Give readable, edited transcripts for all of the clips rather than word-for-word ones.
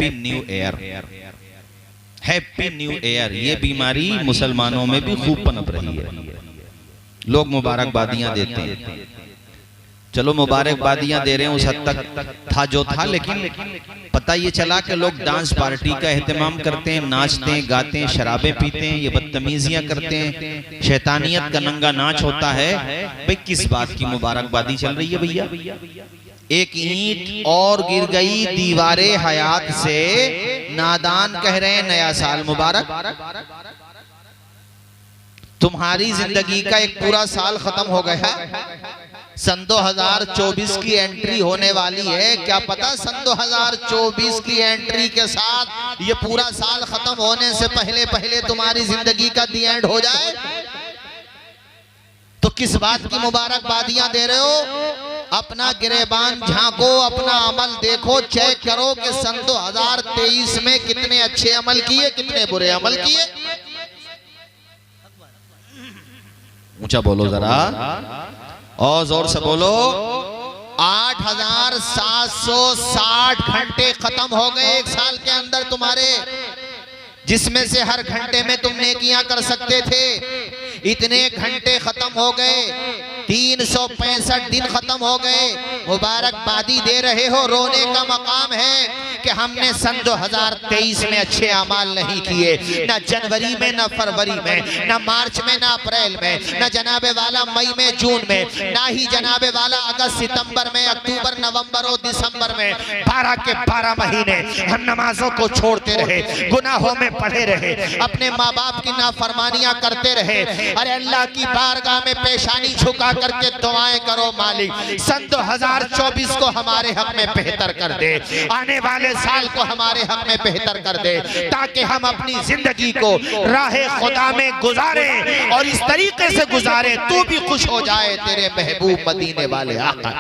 Happy new year, happy new year. ये बीमारी मुसलमानों में भी खूब पनप रही है। लोग मुबारकबादियां देते हैं, चलो मुबारकबादियां दे रहे हैं, उस हद तक था जो था, लेकिन पता ये चला कि लोग डांस पार्टी का एहतमाम करते हैं, नाचते हैं, गाते हैं, शराबें पीते हैं, ये बदतमीजियां करते हैं, शैतानियत का नंगा नाच होता है। भाई किस बात की मुबारकबादी चल रही है भैया? एक ईंट और गिर गई दीवारे हयात से, नादान कह रहे हैं नया साल मुबारक। तुम्हारी जिंदगी का एक पूरा साल खत्म हो गया, सन 2024 की एंट्री होने वाली है। क्या पता सन 2024 की एंट्री के साथ ये पूरा साल खत्म होने से पहले पहले तुम्हारी जिंदगी का दी एंड हो जाए। तो किस बात की मुबारकबादियां दे रहे हो? अपना गिरेबान झांको, अपना अमल देखो, चेक करो कि सन 2023 में कितने अच्छे अमल किए, कितने बुरे अमल किए। ऊंचा बोलो जरा और जोर से बोलो। 8760 घंटे खत्म हो गए एक साल के अंदर तुम्हारे, जिसमें से हर घंटे में तुम नेकियां कर सकते थे। इतने घंटे खत्म हो गए, 365 दिन खत्म हो गए। मुबारकबादी दे रहे हो, रोने का मकाम है कि हमने सन 2023 में अच्छे अमाल नहीं किए, ना जनवरी में, ना फरवरी में, ना मार्च में, ना अप्रैल में, ना जनाबे वाला मई में, जून में, ना ही जनाबे वाला अगस्त, सितंबर में, अक्टूबर, नवंबर और दिसंबर में। 12 के 12 महीने हम नमाजों को छोड़ते रहे, गुनाहों में पड़े रहे, अपने माँ बाप की नाफरमानियां करते रहे। अरे अल्लाह की बारगाह में पेशानी झुका करके दुआएं करो, मालिक सन 2024 को हमारे हक में बेहतर कर दे, आने वाले साल को हमारे हक में बेहतर कर दे, ताकि हम अपनी जिंदगी को राहे खुदा में गुजारें और इस तरीके से गुजारें तू भी खुश हो जाए तेरे महबूब मदीने वाले आका।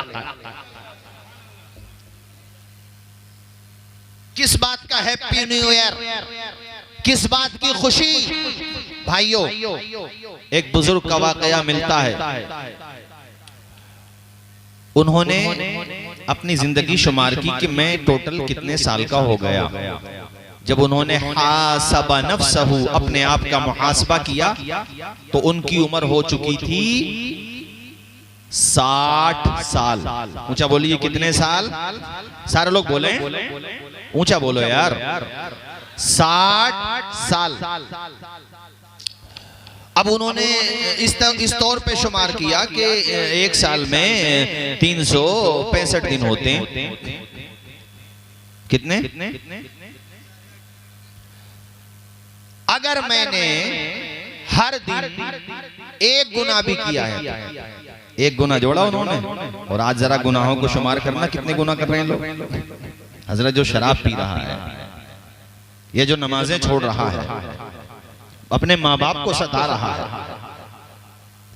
किस बात का हैप्पी न्यू ईयर, किस बात की खुशी? भाइयों, एक बुजुर्ग का वाकया मिलता है। उन्होंने अपनी जिंदगी शुमार की कि मैं टोटल कितने साल का हो गया। जब उन्होंने हासबा नफ्सहू, अपने आप का मुहासबा किया, तो उनकी उम्र हो चुकी थी 60 साल। ऊंचा बोलिए, कितने साल? सारे लोग बोले, ऊंचा बोलो यार। 60 साल। अब उन्होंने इस तौर पे शुमार किया कि एक साल में 365 दिन होते हैं। कितने? अगर मैंने हर दिन एक गुनाह भी किया है, एक गुनाह जोड़ा उन्होंने, और आज जरा गुनाहों को शुमार करना, कितने गुनाह कर रहे हैं लोग। हजरत जो शराब पी रहा है, ये जो नमाजें छोड़ रहा है, अपने माँ बाप को सता रहा है,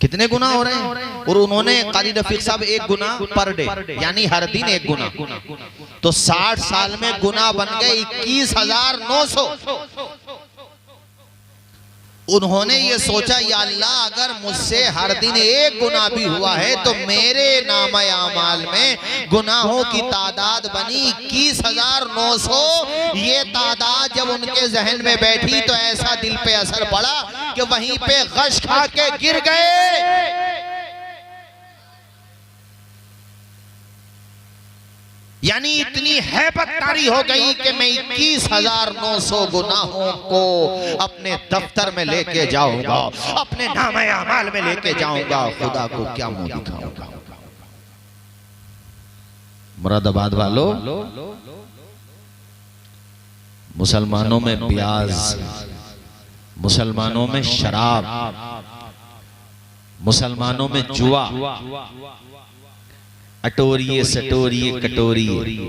कितने गुनाह हो रहे हैं। और उन्होंने कारी रफीक साहब एक गुनाह पर डे, यानी हर दिन एक गुनाह, तो 60 साल में गुनाह बन गए 21,900। उन्होंने ये सोचा, या अल्लाह अगर मुझसे हर दिन एक गुनाह भी हुआ है तो मेरे नामे आमाल में गुनाहों की तादाद बनी 21,900। ये तादाद जब उनके जहन में बैठी तो ऐसा दिल पे असर पड़ा कि वहीं पे गश खा के गिर गए। यानी इतनी हैबत तारी हो गई कि मैं 21,900 गुनाहों को अपने दफ्तर में लेके जाऊंगा, अपने नामे अमाल में लेके जाऊंगा, खुदा को क्या मुंह दिखाऊंगा। मुरादाबाद वालों, मुसलमानों में प्याज, मुसलमानों में शराब, मुसलमानों में जुआ, अटोरिए सटोरिए कटोरिए,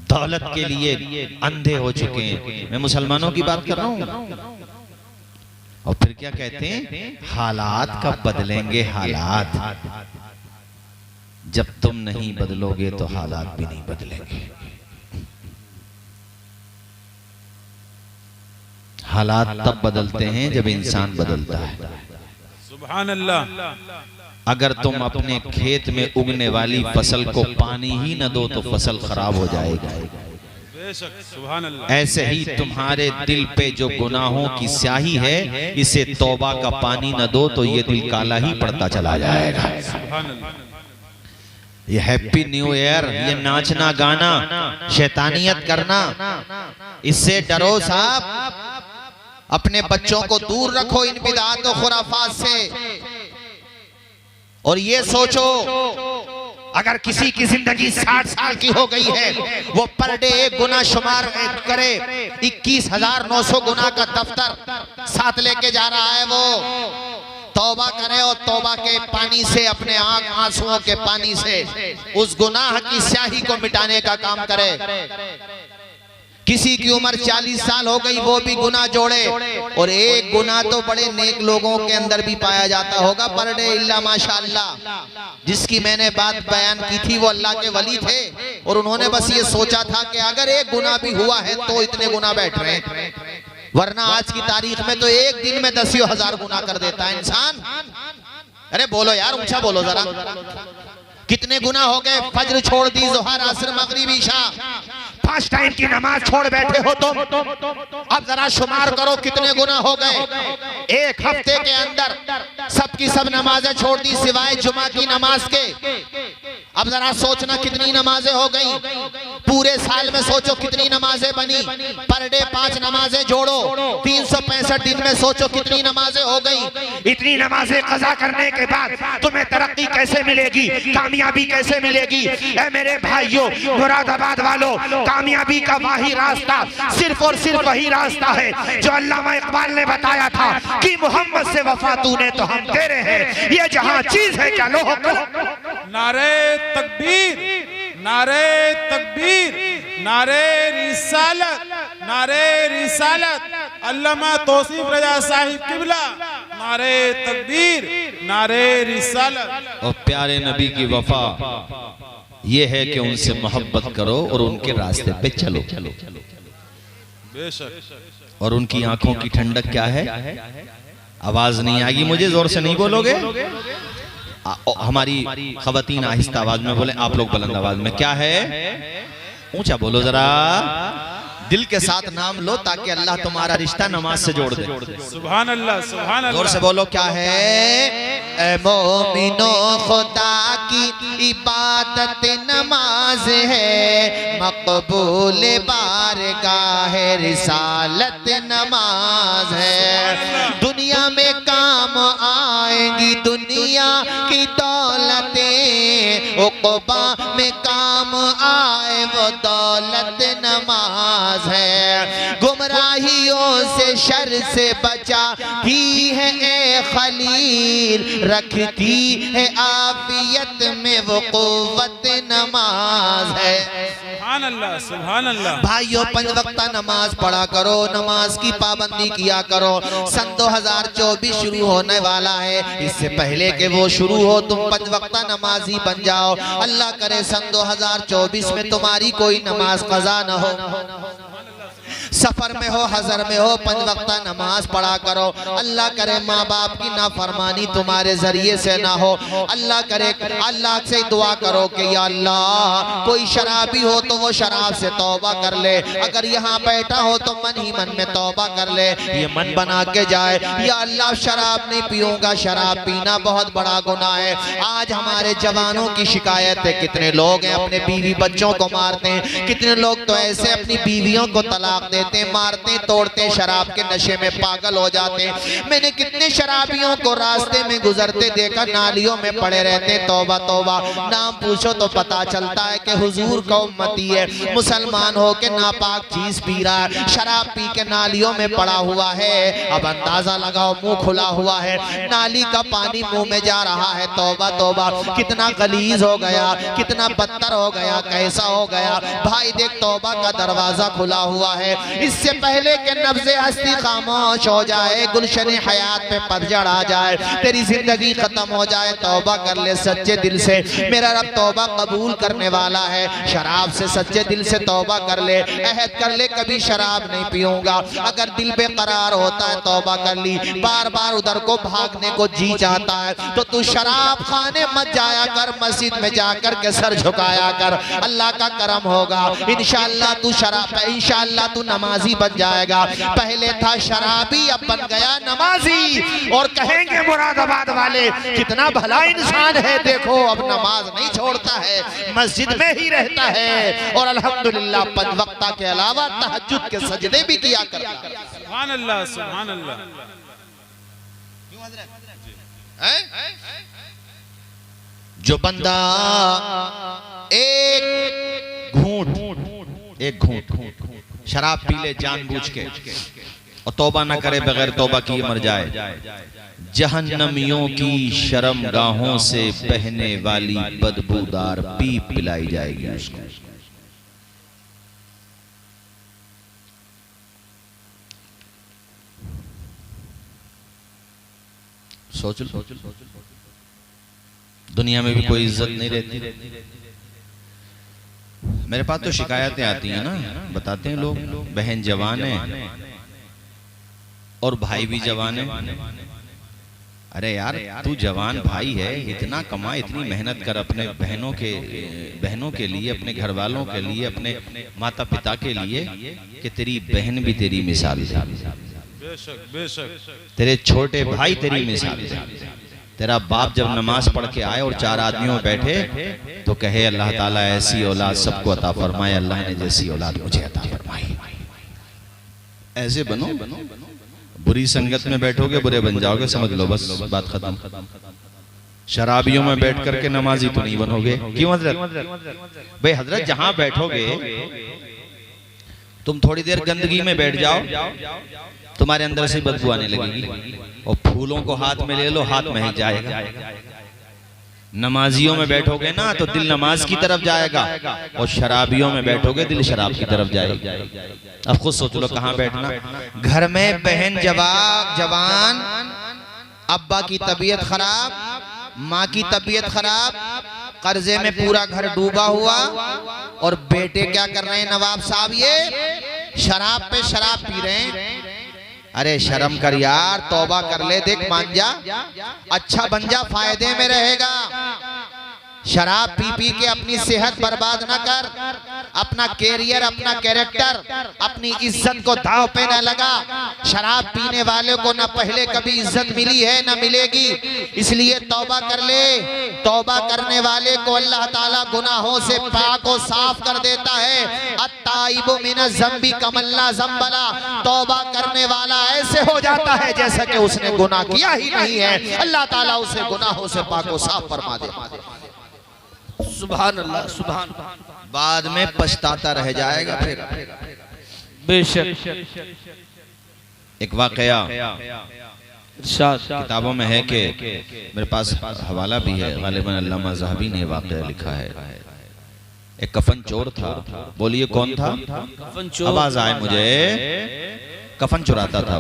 दौलत के लिए अंधे हो चुके हैं। मैं मुसलमानों की बात कर रहा हूं। और फिर क्या कहते हैं, हालात कब बदलेंगे हालात, जब तुम नहीं बदलोगे तो हालात भी नहीं बदलेंगे। हालात तब बदलते हैं जब इंसान बदलता है। सुभान अल्लाह। अगर तुम अपने खेत में उगने वाली फसल को पानी ही न दो तो फसल खराब हो जाएगी। बेशक सुभान अल्लाह। ऐसे ही तुम्हारे दिल पे जो गुनाहों की स्याही है, इसे तौबा का पानी न दो तो ये दिल काला ही पड़ता चला जाएगा। सुभान अल्लाह। ये हैप्पी न्यू ईयर, ये नाचना गाना, शैतानियत करना, इससे डरो साहब। अपने बच्चों को दूर रखो इन बिदअत और खुराफात से। और ये सोचो, अगर किसी की जिंदगी 60 साल की हो गई है, वो पर डे एक गुना शुमार करे, 21,900 गुना का दफ्तर साथ लेके जा रहा है। वो तौबा करे और तौबा के पानी से, अपने आंसुओं के पानी से उस गुनाह की स्याही को मिटाने का काम करे। किसी की उम्र 40 साल हो गई, वो भी गुनाह जोड़े। और एक गुनाह तो बड़े नेक लोगों के अंदर भी पाया जाता होगा पर डे, इल्ला माशाअल्लाह। जिसकी मैंने बात बयान की थी वो अल्लाह के वली थे, और उन्होंने बस ये सोचा था कि अगर एक गुनाह भी हुआ है तो इतने गुनाह बैठ रहे हैं, वरना आज की तारीख में तो एक दिन में 10,000 गुनाह कर देता है इंसान। अरे बोलो यार, ऊंचा बोलो जरा। कितने गुनाह हो गए? फज्र छोड़ दी, ज़ोहर, असर, मगरिब, इशा, 5 टाइम की नमाज छोड़ बैठे हो तुम। अब जरा शुमार करो कितने गुनाह हो गए। एक हफ्ते के अंदर सबकी सब नमाजें छोड़ दी सिवाय जुमा की नमाज के। अब जरा सोचना कितनी नमाजें हो गई। पूरे साल में सोचो कितनी नमाजें बनी। पर डे 5 नमाजें जोड़ो, 365 दिन में सोचो कितनी नमाजें हो गई। इतनी नमाजें कज़ा करने के बाद तुम्हें तरक्की कैसे मिलेगी, कामयाबी कैसे मिलेगी? ऐ मेरे भाइयों, मुरादाबाद वालों, कामयाबी का वही रास्ता, सिर्फ और सिर्फ वही रास्ता है जो अल्लामा इकबाल ने बताया था कि मोहम्मद से वफा तूने तो हम तेरे हैं, ये जहां चीज है क्या लो। नारे तकबीर, नारे तकबीर, नारे रिसालत, नारे रिसालत, अल्लामा तौसीफ रजा साहिब किबला, नारे तकबीर, नारे रिसालत। और प्यारे नबी की वफा ये है कि उनसे मोहब्बत करो और उनके रास्ते पे चलो। बेशक। और उनकी आंखों की ठंडक क्या है? आवाज नहीं आएगी मुझे, जोर से नहीं बोलोगे। हमारी खवातीन आहिस्ता आवाज में बोले, आप लोग बुलंद आवाज में। क्या है? ऊंचा बोलो जरा। दिल के साथ नाम लो ताकि अल्लाह तुम्हारा रिश्ता नमाज से जोड़ दे। सुभान अल्लाह, सुभान अल्लाह। जोर से बोलो। क्या है? ऐ मोमिनो, खुदा की इबादत नमाज है, मकबूल बारगाह रिसालत नमाज है। दुनिया में काम आएंगी दुनिया की दौलतें, उक़बा में काम आए वो दौलत नमाज है। गुमराहियों से, शर से बचाती है ए खलील, रखती है आफियत में वो क़ुव्वत नमाज है। सुभान अल्लाह, सुभान अल्लाह। भाइयों, 5 वक्ता नमाज पढ़ा करो, नमाज की पाबंदी किया करो। सन 2024 शुरू होने वाला है, इससे पहले कि वो शुरू हो तुम 5 वक्ता नमाजी बन जाओ। अल्लाह करे सन 2024 में तुम्हारी कोई नमाज कज़ा न हो। सफर में हो, हजर में हो, 5 वक्ता नमाज पढ़ा करो। अल्लाह करे माँ बाप की नाफरमानी तुम्हारे जरिए से ना हो। अल्लाह करे, अल्लाह से दुआ करो कि या अल्लाह कोई शराबी हो तो वो शराब से तौबा कर ले। अगर यहाँ बैठा हो तो मन ही मन में तौबा कर ले, ये मन बना के जाए या अल्लाह शराब नहीं पीऊंगा। शराब पीना बहुत बड़ा गुनाह है। आज हमारे जवानों की शिकायत है, कितने लोग हैं अपने बीवी बच्चों को मारते हैं, कितने लोग तो ऐसे अपनी बीवियों को तलाक देते, मारते, तोड़ते, शराब के नशे में पागल हो जाते। मैंने कितने शराबियों को रास्ते में गुजरते देखा, नालियों में पड़े रहते। तौबा तौबा, नाम पूछो तो पता चलता है कि हुजूर का उम्मती है, मुसलमान हो के नापाक चीज पी रहा है, शराब पी के नालियों में पड़ा हुआ है। अब अंदाजा लगाओ, मुंह खुला हुआ है, नाली का पानी मुंह में जा रहा है। तौबा तौबा, कितना गलीज हो गया, कितना बदतर हो गया, कैसा हो गया। भाई देख, तौबा का दरवाजा खुला हुआ है। इससे पहले कि नब्ज़े हस्ती खामोश हो जाए, गुलशन हयात पे पतझड़ आ जाए, तेरी जिंदगी खत्म हो जाए, तौबा कर ले सच्चे दिल से। मेरा रब तौबा कबूल करने वाला है। शराब से सच्चे दिल से तौबा कर ले, अहद कर ले कभी शराब नहीं पीऊंगा। अगर दिल बेकरार होता है तौबा कर ली, बार बार उधर को भागने को जी चाहता है तो तू शराब खाने मत जाया कर, मस्जिद में जाकर के सर झुकाया कर, अल्लाह का करम होगा। इंशाअल्लाह तू इंशाअल्लाह तू नमाजी बन जाएगा। पहले था शराबी, अब बन गया नमाजी। और कहेंगे मुरादाबाद वाले कितना भला इंसान है, देखो अब नमाज नहीं छोड़ता है, मस्जिद में ही रहता है और अल्हम्दुलिल्लाह 5 वक्ता के अलावा तहज्जुद के सजदे भी किया करता है। सुभान अल्लाह, सुभान अल्लाह। जो बंदा एक घूंट शराब पी ले जानबूझ के और तौबा न करे, बगैर तौबा किए मर जाए, जहन्नमियों की शर्मगाहों से बहने वाली बदबूदार पीप पिलाई जाएगी उसको। सोच लो, दुनिया में भी कोई इज्जत नहीं रहती। मेरे पास तो शिकायतें आती हैं ना, बताते हैं लोग, बहन जवान है और भाई भी जवान है। अरे यार तू जवान भाई है, इतना कमा, इतनी मेहनत कर अपने बहनों के लिए, अपने घर वालों के लिए, अपने माता पिता के लिए, कि तेरी बहन भी तेरी मिसाल है, बेशक बेशक, तेरे छोटे भाई तेरी मिसाल है। तेरा बाप जब नमाज पढ़ के आए और 4 आदमियों में बैठे तो कहे अल्लाह ताला ऐसी औलाद सबको अता फरमाए, अल्लाह ने जैसी औलाद मुझे अता फरमाई। ऐसे बनो, बुरी संगत में बैठोगे बुरे बन जाओगे, समझ लो, बस बात खत्म। शराबियों में बैठ करके नमाजी तो नहीं बनोगे। क्यों हजरत? भाई हजरत जहां बैठोगे तुम थोड़ी देर गंदगी में बैठ जाओ, तुम्हारे अंदर से बदबू आने लगेगी, और फूलों को हाथ में ले लो, हाथ महक जाएगा। नमाजियों में बैठोगे ना तो दिल नमाज की तरफ जाएगा, और शराबियों में बैठोगे दिल शराब की तरफ जाएगा। अब खुद सोच लो कहाँ बैठना। घर में बहन जवान, अब्बा की तबीयत खराब, माँ की तबीयत खराब, कर्जे में पूरा घर डूबा हुआ, और बेटे क्या कर रहे हैं नवाब साहब, ये शराब पे शराब पी रहे हैं। अरे शर्म कर यार, तौबा कर ले, देख मान जा, अच्छा बन जा, फायदे में रहेगा। शराब पी पी के अपनी सेहत बर्बाद ना कर, अपना कैरियर, अपना कैरेक्टर, अपनी इज्जत को दांव पे न लगा। शराब पीने वाले को ना पहले कभी इज्जत मिली है ना मिलेगी, इसलिए तौबा कर ले। तौबा करने वाले को अल्लाह ताला गुनाहों से पाक और साफ कर देता है। अत्ताइबु मिनज़ ज़ंबी कमल्ला ज़ंबला, तौबा करने वाला ऐसे हो जाता है जैसा कि उसने गुनाह किया ही नहीं है। अल्लाह ताला उसे गुनाहों से पाक और साफ फरमा देता है। सुभान अल्लाह, सुभान। बाद में पछताता रह जाएगा फिर। बेशक। एक वाकया इरशाद किताबों में है कि मेरे पास हवाला भी है, गालिबन अल्लामा ज़हबी ने वाकया लिखा है। एक कफन चोर था। बोलिए कौन था? कफन चोर। आवाज आए मुझे। कफन चुराता था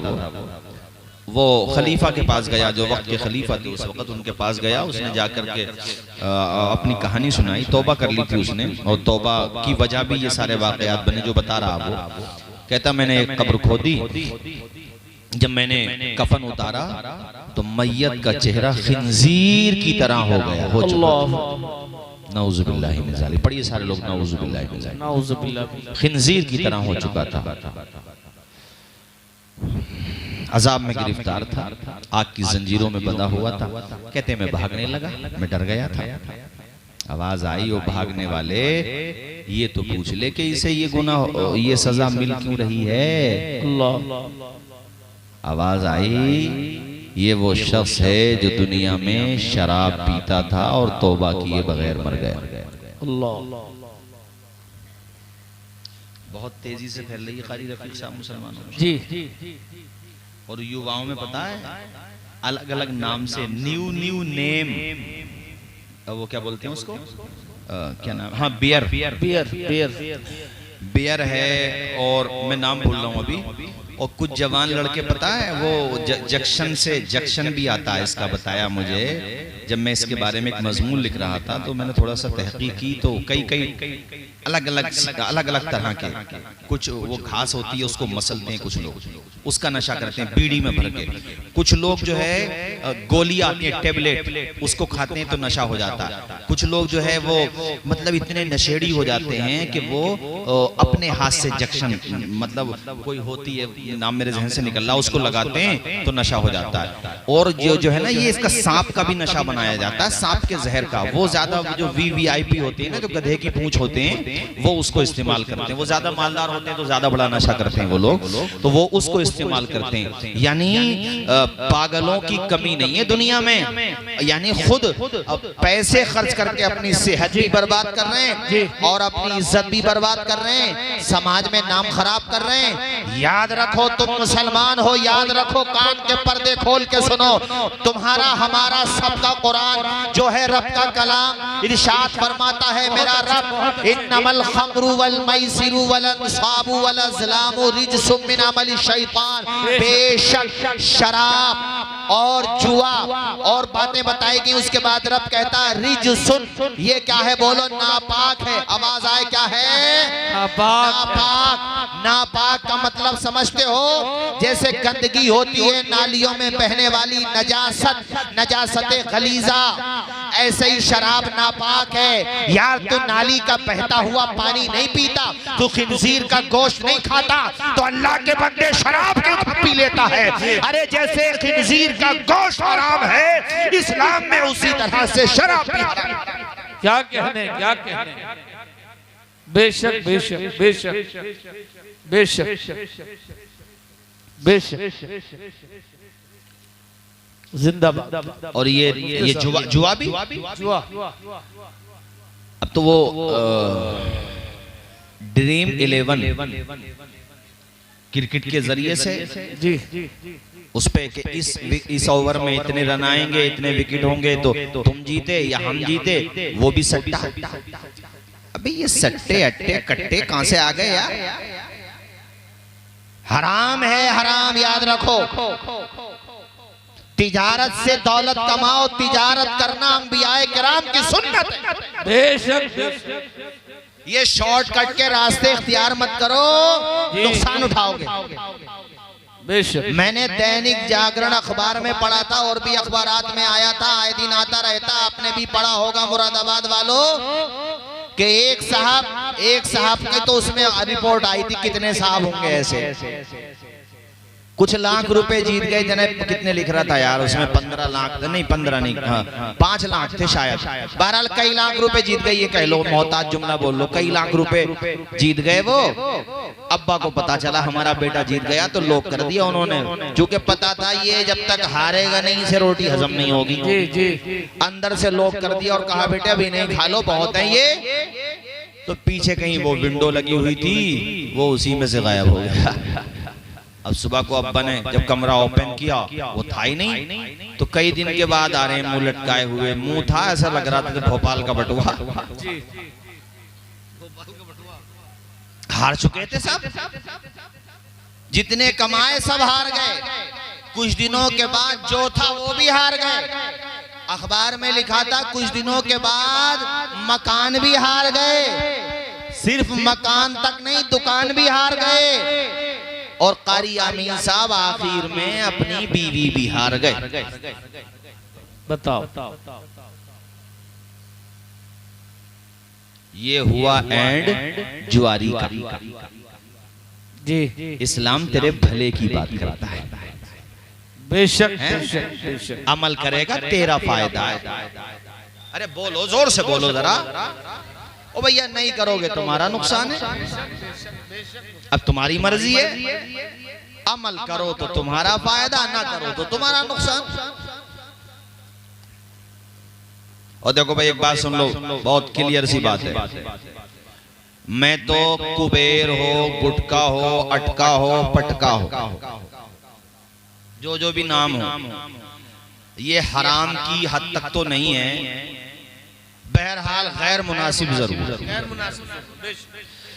वो खलीफा के पास गया, जो वक्त के खलीफा थे उस वक्त, उनके पास गया। उसने जाकर के अपनी कहानी सुनाई, तौबा कर ली थी उसने, और तौबा की वजह भी ये सारे वाकयात बने जो बता रहा वो। कहता मैंने एक कब्र खोदी, जब मैंने कफन उतारा तो मैयत का चेहरा खिंजीर की तरह हो गया, हो चुका। नाउज़ुबिल्लाहि मिन ज़ालिक। पढ़िए सारे लोग, नाउज़ुबिल्लाहि मिन ज़ालिक। नाउज़ुबिल्लाह। खिंजीर की तरह हो चुका था, अजाब में गिरफ्तार था, आग की जंजीरों में बंधा हुआ था। कहते मैं भागने लगा, मैं डर गया था। आवाज आई, वो भागने वाले ये तो पूछ ले कि इसे ये गुनाह, ये सजा मिल क्यों रही है। आवाज आई, ये वो शख्स है जो दुनिया में शराब पीता था और तौबा किए बगैर मर गया। बहुत तेजी से फैल रही है कारी रफीक साहब मुसलमानों में। जी। और युवाओं में पता है अलग अलग नाम से न्यू नेम, वो क्या बोलते हैं उसको, क्या नाम, हाँ बियर। बियर है और मैं नाम भूल रहा हूँ अभी, और कुछ जवान लड़के पता है वो जक्शन से जक्शन भी आता है इसका, बताया मुझे जब मैं इसके बारे में एक मजमून लिख रहा था तो मैंने थोड़ा सा तहकीक की तो कई अलग अलग तरह के कुछ वो घास होती है उसको मसलते हैं कुछ लोग, उसका नशा करते हैं बीड़ी में भर के, कुछ लोग जो है गोली आती है टेबलेट उसको खाते हैं तो नशा हो जाता है, कुछ लोग जो है वो मतलब इतने नशेड़ी हो जाते हैं कि वो अपने हाथ से जक्शन मतलब कोई होती है नाम मेरे जहन से निकल रहा उसको लगाते हैं तो नशा हो जाता है। और जो है ना ये इसका सांप का भी नशा बनाया जाता है, सांप के जहर का, वो ज्यादा जो वीवीआईपी होती है ना जो गधे की पूंछ होते हैं वो उसको इस्तेमाल करते हैं, वो ज्यादा मालदार होते हैं तो ज्यादा बड़ा नशा करते हैं वो लोग, तो वो उसको इस्तेमाल करते हैं। यानी पागलों की कमी नहीं है दुनिया में, यानी खुद पैसे खर्च करके अपनी सेहत भी बर्बाद कर रहे हैं और अपनी इज्जत भी बर्बाद कर रहे हैं, समाज में नाम खराब कर रहे हैं। याद रखो तुम मुसलमान हो, याद रखो, कान के पर्दे खोल के सुनो, तुम्हारा हमारा सबका कुरान जो है रब का कलाम इरशाद फरमाता है मेरा रब इन्नमल खम्रु वल मैसिरु वल अंसाबु वल अज़लामु रिज्सुम मिन अमलि शैतान, बेशक शराब और जुआ और बातें बताई गई, उसके बाद रब कहता है रिज्सुन, ये क्या है बोलो, नापाक है, आवाज आए क्या है, नापाक। नापाक का मतलब समझते हो, जैसे गंदगी होती है नालियों में बहने वाली नजासत, नजासत गलीजा, ऐसे ही शराब नापाक है। यार तू नाली का बहता हुआ पानी नहीं पीता, तू खिंजीर का गोश्त नहीं खाता, तो अल्लाह के बंदे शराब क्यों पी लेता है? अरे जैसे खिंजीर का गोश्त हराम है इस्लाम में, उसी तरह से शराब भी हराम है। क्या कहने, क्या कहने, बेशक बेशक बेशक बेशक बेशक जिंदाबाद। और ये जुआ भी जुआ अब तो वो ड्रीम 11 क्रिकेट के जरिए से जी उस पे कि इस ओवर में इतने रन आएंगे, इतने विकेट होंगे तो तुम जीते या हम जीते, वो भी सट्टा। अबे ये सट्टे अट्टे कट्टे कहां से आ गए यार? हराम है, हराम याद रखो। तिजारत से दौलत कमाओ, तिजारत करना अंबियाए किराम की सुन्नत है। बेशक ये शॉर्टकट के रास्ते इख्तियार मत करो, नुकसान उठाओगे। बेशक मैंने दैनिक जागरण अखबार में पढ़ा था और भी अखबारात में आया था, आए दिन आता रहता, आपने भी पढ़ा होगा मुरादाबाद वालों, कि एक साहब के तो उसमें रिपोर्ट आई थी, कितने साहब होंगे ऐसे, कुछ लाख रुपए जीत गए। जने कितने लिख रहा था यार उसमें, 15 लाख नहीं, 15 नहीं, हाँ 5 लाख थे शायद। बहरहाल कई लाख रुपए जीत गए, ये कह लो, मोहताज जुमला बोल लो, कई लाख रुपए जीत गए वो। अब्बा को पता चला हमारा बेटा जीत गया तो लोग कर दिया उन्होंने, चूंकि पता था ये जब तक हारेगा नहीं से रोटी हजम नहीं होगी, अंदर से लोग कर दिया और कहा बेटा अभी नहीं, खा लो, बहुत है ये। तो पीछे कहीं वो विंडो लगी हुई थी, वो उसी में से गायब हो गया। अब सुबह को अब्बा ने जब कमरा ओपन किया वो था ही नहीं, तो कई दिन के बाद आ रहे हैं मुंह लटकाए हुए, मुंह था ऐसा लग रहा था भोपाल का बटुआ, हार चुके थे सब, जितने कमाए सब हार गए। कुछ दिनों के बाद जो था वो भी हार गए। अखबार में लिखा था कुछ दिनों के बाद मकान भी हार गए, सिर्फ मकान तक नहीं दुकान भी हार गए, और कारी आमीन साहब आखिर में अपनी बीवी भी हार गए। बताओ, ये हुआ एंड जुआरी का। जी इस्लाम तेरे भले की बात करता है, बेशक बेशक अमल करेगा तेरा फायदा है। अरे बोलो, जोर से बोलो जरा। ओ भैया नहीं करोगे तुम्हारा नुकसान है, अब तुम्हारी मर्जी है, अमल करो तो तुम्हारा फायदा, ना करो तो तुम्हारा नुकसान। और देखो भाई एक बात सुन लो, बहुत क्लियर सी बात है, मैं तो कुबेर हो, गुटका हो, अटका हो, पटका हो, जो भी नाम हो, ये हराम की हद तक तो नहीं है, बहरहाल गैर मुनासिब जरूर।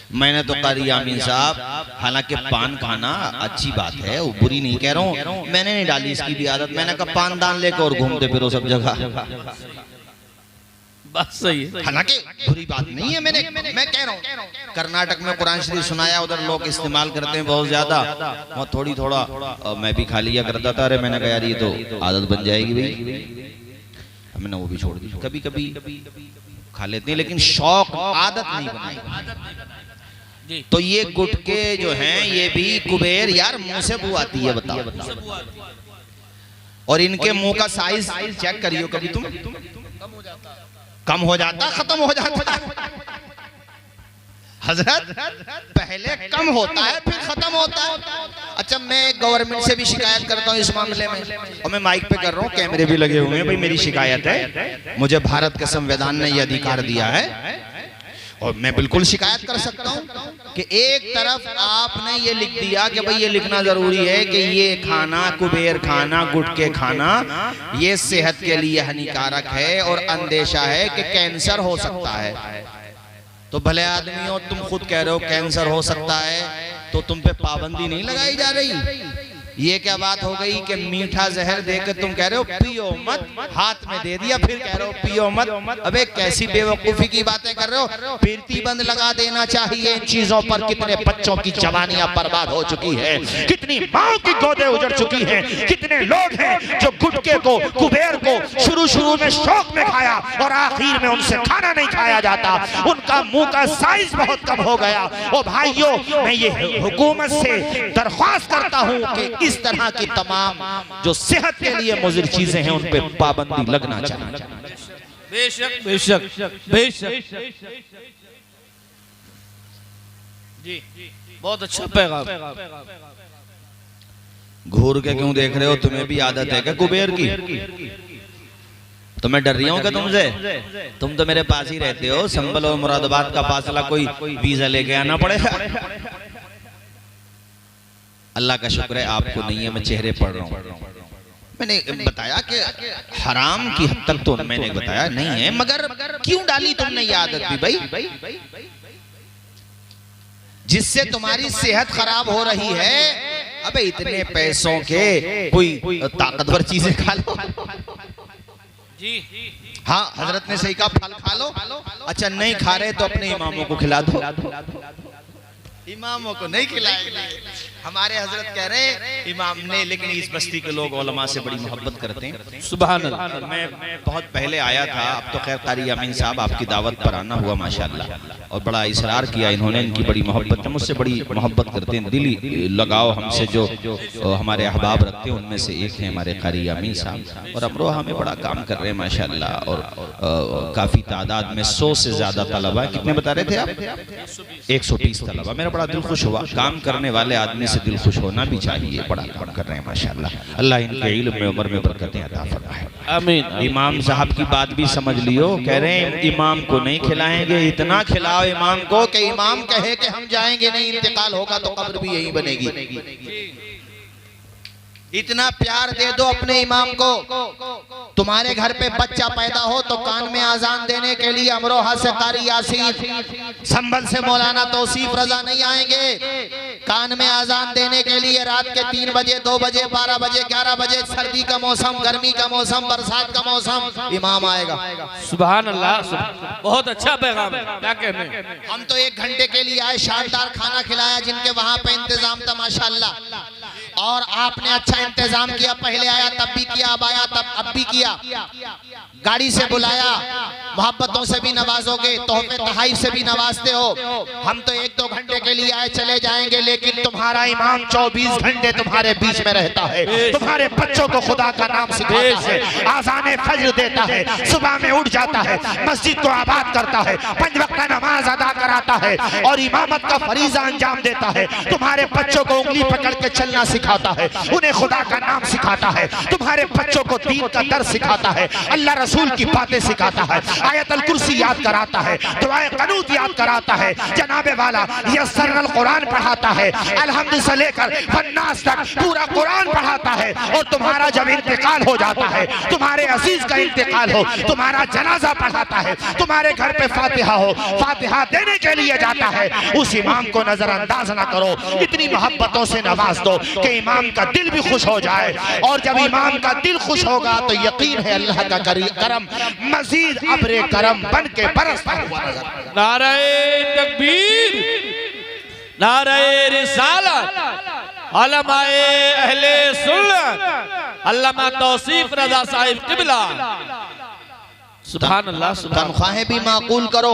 मैंने तो कारी आमीन साहब, हालांकि पान खाना अच्छी बात है, वो बुरी नहीं कह रहा हूँ, मैंने नहीं डाली इसकी भी आदत। मैंने कहा पान दान लेकर और घूमते फिरो सब जगह, बात सही है। हालांकि बुरी बात नहीं है। मैं कह रहा हूँ कर्नाटक में कुरान शरीफ सुनाया, उधर लोग इस्तेमाल करते हैं बहुत ज्यादा, वहाँ थोड़ा मैं भी खा लिया करता था। अरे मैंने कहा यार ये तो आदत बन जाएगी भाई, मैंने वो भी छोड़ दी। कभी कभी खा लेते हैं लेकिन शौक आदत नहीं बनाई। तो ये गुटके जो हैं ये भी कुबेर, यार मुंह से बू आती है, बताओ। और इनके मुंह का साइज चेक करियो कभी तुम, कम हो जाता, खत्म हो जाता हजरत, पहले कम होता है फिर खत्म होता है। अच्छा मैं गवर्नमेंट से भी शिकायत करता हूँ इस मामले में, और मैं माइक पे कर रहा हूँ, कैमरे भी लगे हुए हैं भाई, मेरी शिकायत है, मुझे भारत के संविधान ने यह अधिकार दिया है और मैं बिल्कुल शिकायत कर सकता हूँ कि एक तरफ आपने ये लिख दिया कि भाई ये लिखना जरूरी है कि ये खाना, कुबेर खाना, गुटके खाना ये सेहत के लिए हानिकारक है और अंदेशा है कि कैंसर हो सकता है। तो भले आदमी हो, तुम खुद कह रहे हो कैंसर हो सकता है, तो तुम पे पाबंदी नहीं लगाई जा रही। ये क्या बात हो गई कि मीठा जहर देकर तुम कह रहे हो पियो मत, हाथ में दे दिया फिर कह रहे हो पियो मत। अबे कैसी बेवकूफी की बातें कर रहे हो। प्रतिबंध लगा देना चाहिए इन चीजों पर। कितने बच्चों की जवानियां बर्बाद हो चुकी है, कितनी माँ की गोदें उजड़ चुकी हैं, कितने लोग हैं जो गुटके को, कुबेर को शुरू में शौक में खाया और आखिर में उनसे खाना नहीं खाया जाता, उनका मुंह का साइज बहुत कम हो गया। ओ भाइयों, मैं ये हुकूमत से दरख्वास्त करता हूँ कि इस तरह की तमाम जो सेहत के लिए मुज़िर चीजें हैं उन पे पाबंदी लगना चाहिए। बेशक बेशक बेशक जी, बहुत अच्छा पैगाम। घूर के क्यों देख रहे हो? तुम्हें भी आदत है क्या कुबेर की? तो मैं डर रही हूँ क्या तुमसे? तुम तो मेरे पास ही रहते हो, संभल और मुरादाबाद का फासला कोई वीजा लेके आना पड़ेगा। अल्लाह का शुक्र है आपको नहीं है, मैं चेहरे पढ़ रहा हूँ। मैंने बताया कि हराम की हद तक तो मैंने बताया नहीं है, मगर क्यों डाली तुमने ये आदत भी भाई, जिससे तुम्हारी सेहत खराब हो रही है। अबे इतने पैसों के कोई ताकतवर चीजें खा लो जी। हाँ हजरत ने सही कहा, फल खा लो। अच्छा नहीं खा रहे तो अपने इमामों को खिला दो। इमामों को नहीं खिलाएंगे, हमारे हजरत कह रहे हैं इमाम ने, लेकिन इस बस्ती के लोग उलमा से बड़ी मोहब्बत करते हैं। सुभान अल्लाह। मैं बहुत पहले आया था, अब तो खैर कारी अमीन साहब आपकी दावत पर आना हुआ माशाल्लाह, और बड़ा इसरार किया इन्होंने। इनकी बड़ी मोहब्बत है, मुझसे बड़ी मोहब्बत करते हैं, दिली लगाव हमसे जो हमारे अहबाब रखते हैं उनमें से एक है हमारे कारी अमीन साहब, और अमरोहा में बड़ा काम कर रहे हैं माशाल्लाह, और काफ़ी तादाद में 100 से ज़्यादा तलबा। कितने बता रहे थे आप? 130 तलबा। मेरा बड़ा दिल खुश हुआ। काम करने वाले आदमी से दिल खुश होना भी चाहिए, बड़ा काम कर रहे हैं माशाल्लाह। अल्लाह इनके इल्म में, उम्र में बरकतें अता फरमाए। आमीन। इमाम साहब की बात भी समझ लियो, कह रहे हैं इमाम को नहीं खिलाएंगे, इतना खिलाओ इमाम को कि इमाम कहे कि हम जाएंगे नहीं, इंतकाल होगा तो कब्र भी यही बनेगी। इतना प्यार दे दो अपने इमाम को। तुम्हारे घर पे बच्चा पैदा हो तो कान में आजान देने के लिए अमरोहा से कारी यासीन, संभल से मौलाना तौसीफ रजा नहीं आएंगे। कान में आजान देने के लिए रात के 3 बजे, 2 बजे, 12 बजे, 11 बजे, सर्दी का मौसम, गर्मी का मौसम, बरसात का मौसम, इमाम आएगा। सुभान अल्लाह, बहुत अच्छा पैगाम है, क्या कहने। हम तो 1 घंटे के लिए आए, शानदार खाना खिलाया, जिनके वहां पे इंतजाम था माशाल्लाह, और आपने अच्छा इंतजाम किया। पहले आया तब भी किया, अब आया तब अब भी किया। गाड़ी से बुलाया, मोहब्बतों से भी नवाजोगे, तोहफे तहाइफ से भी नवाजते हो। हम तो 1-2 घंटे के लिए आए, चले जाएंगे, लेकिन तुम्हारा इमाम 24 घंटे तुम्हारे बीच में रहता है, तुम्हारे बच्चों को खुदा का नाम सिखाता है, आज़ाने फज्र देता है, सुबह में उठ जाता है, मस्जिद को आबाद करता है, 5 वक्त नमाज अदा कराता है और इमामत का फरीजा अंजाम देता है। तुम्हारे बच्चों को उंगली पकड़ के चलना सिखाता है, उन्हें खुदा का नाम सिखाता है, तुम्हारे बच्चों को दीन का दर्स सिखाता है, अल्लाह रसूल रसूल की बातें सिखाता है, आयतुल कुर्सी याद कराता है, दुआए क़नूत याद कराता है, जनाबे वाला यस्सरल कुरान पढ़ाता है, अलहम्द से लेकर वन्नास तक पूरा कुरान पढ़ाता है। और तुम्हारा जब इंतकाल हो जाता है, तुम्हारे अजीज का इंतकाल हो, तुम्हारा जनाजा पढ़ाता है, तुम्हारे घर पे फातिहा हो, फातिहा देने के लिए जाता है, उस इमाम को नजरअंदाज ना करो, इतनी मोहब्बतों से नवाज दो कि इमाम का दिल भी खुश हो जाए। और जब इमाम का दिल खुश होगा तो यकीन है अल्लाह का करम मजीद अब्रे करम बन के बरसता हुआ नजर। नारे तकबीर, नारे रिसालत, उलमाए अहले सुन्नत, अल्लामा तौसीफ रज़ा साहिब किबला। सुभान अल्लाह। तनख्वाहें भी माकूल करो